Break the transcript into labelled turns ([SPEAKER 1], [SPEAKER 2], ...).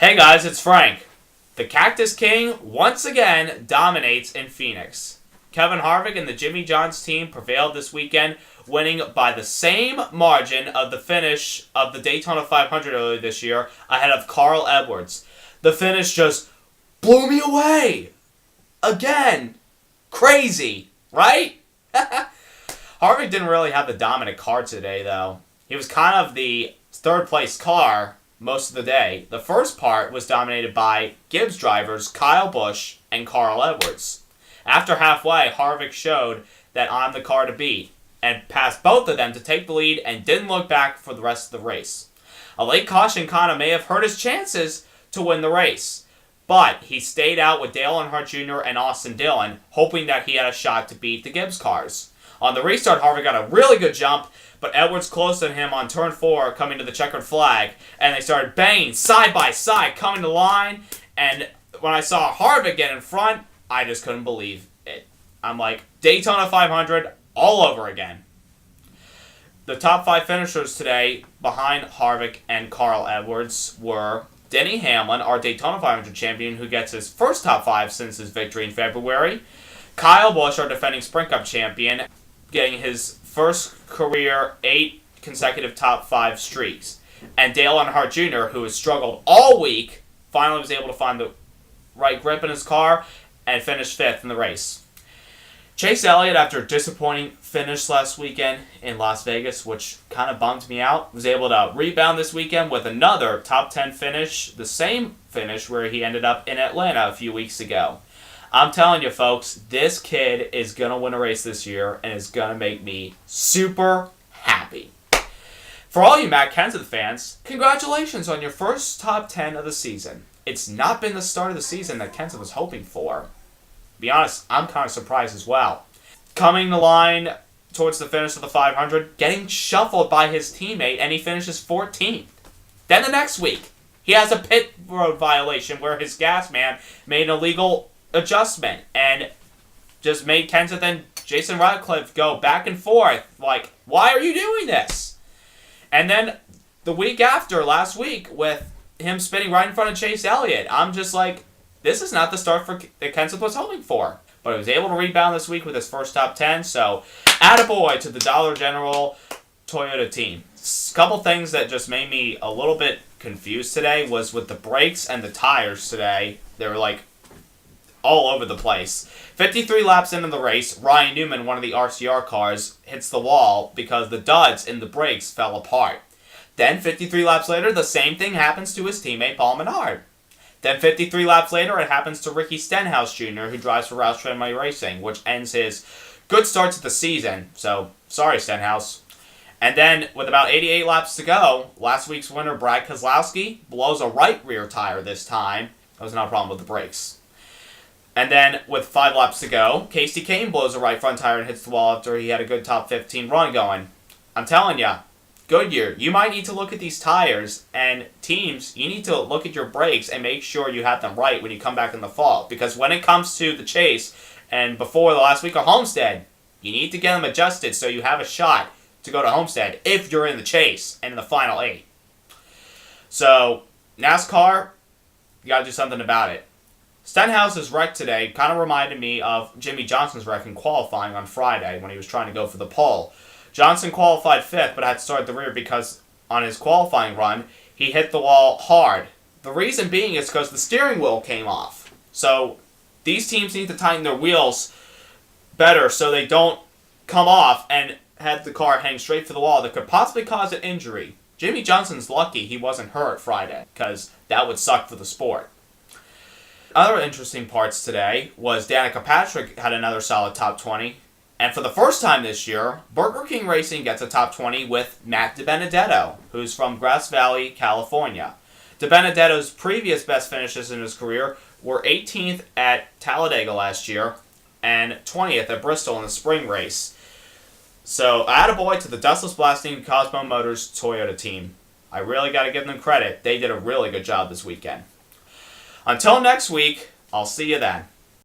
[SPEAKER 1] Hey guys, it's Frank. The Cactus King once again dominates in Phoenix. Kevin Harvick and the Jimmy John's team prevailed this weekend, winning by the same margin of the finish of the Daytona 500 earlier this year, ahead of Carl Edwards. The finish just blew me away. Again. Crazy, right? Harvick didn't really have the dominant car today, though. He was kind of the third-place car most of the day. The first part was dominated by Gibbs drivers Kyle Busch and Carl Edwards. After halfway, Harvick showed that I'm the car to beat and passed both of them to take the lead and didn't look back for the rest of the race. A late caution kind of may have hurt his chances to win the race, but he stayed out with Dale Earnhardt Jr. and Austin Dillon, hoping that he had a shot to beat the Gibbs cars. On the restart, Harvick got a really good jump, but Edwards closed on him on turn 4 coming to the checkered flag, and they started banging side by side coming to line, and when I saw Harvick get in front, I just couldn't believe it. I'm like, Daytona 500 all over again. The top 5 finishers today behind Harvick and Carl Edwards were Denny Hamlin, our Daytona 500 champion, who gets his first top 5 since his victory in February. Kyle Busch, our defending Sprint Cup champion, getting his first career 8 consecutive top 5 streaks. And Dale Earnhardt Jr., who has struggled all week, finally was able to find the right grip in his car and finished 5th in the race. Chase Elliott, after a disappointing finish last weekend in Las Vegas, which kind of bummed me out, was able to rebound this weekend with another top 10 finish, the same finish where he ended up in Atlanta a few weeks ago. I'm telling you, folks, this kid is going to win a race this year and is going to make me super happy. For all you Matt Kenseth fans, congratulations on your first top 10 of the season. It's not been the start of the season that Kenseth was hoping for. To be honest, I'm kind of surprised as well. Coming the line towards the finish of the 500, getting shuffled by his teammate, and he finishes 14th. Then the next week, he has a pit road violation where his gas man made an illegal adjustment and just made Kenseth and Jason Ratcliffe go back and forth. Like, why are you doing this? And then the week after, last week, with him spinning right in front of Chase Elliott, I'm just like, this is not the start that Kenseth was hoping for. But he was able to rebound this week with his first top 10, so attaboy to the Dollar General Toyota team. A couple things that just made me a little bit confused today was with the brakes and the tires today. They were like all over the place. 53 laps into the race, Ryan Newman, one of the RCR cars, hits the wall because the duds in the brakes fell apart. Then 53 laps later, the same thing happens to his teammate Paul Menard. Then 53 laps later, it happens to Ricky Stenhouse Jr., who drives for Roush Fenway Racing, which ends his good start to the season. So, sorry, Stenhouse. And then, with about 88 laps to go, last week's winner, Brad Keselowski, blows a right rear tire this time. That was not a problem with the brakes. And then, with 5 laps to go, Casey Kane blows a right front tire and hits the wall after he had a good top 15 run going. I'm telling ya, Goodyear, you might need to look at these tires, and teams, you need to look at your brakes and make sure you have them right when you come back in the fall. Because when it comes to the chase, and before the last week of Homestead, you need to get them adjusted so you have a shot to go to Homestead if you're in the chase and in the final 8. So, NASCAR, you gotta do something about it. Stenhouse's wreck today kind of reminded me of Jimmy Johnson's wreck in qualifying on Friday when he was trying to go for the pole. Johnson qualified 5th, but had to start at the rear because on his qualifying run, he hit the wall hard. The reason being is because the steering wheel came off. So these teams need to tighten their wheels better so they don't come off and have the car hang straight for the wall that could possibly cause an injury. Jimmy Johnson's lucky he wasn't hurt Friday because that would suck for the sport. Other interesting parts today was Danica Patrick had another solid top 20. And for the first time this year, Burger King Racing gets a top 20 with Matt DiBenedetto, who's from Grass Valley, California. DiBenedetto's previous best finishes in his career were 18th at Talladega last year and 20th at Bristol in the spring race. So, attaboy to the Dustless Blasting Cosmo Motors Toyota team. I really got to give them credit. They did a really good job this weekend. Until next week, I'll see you then.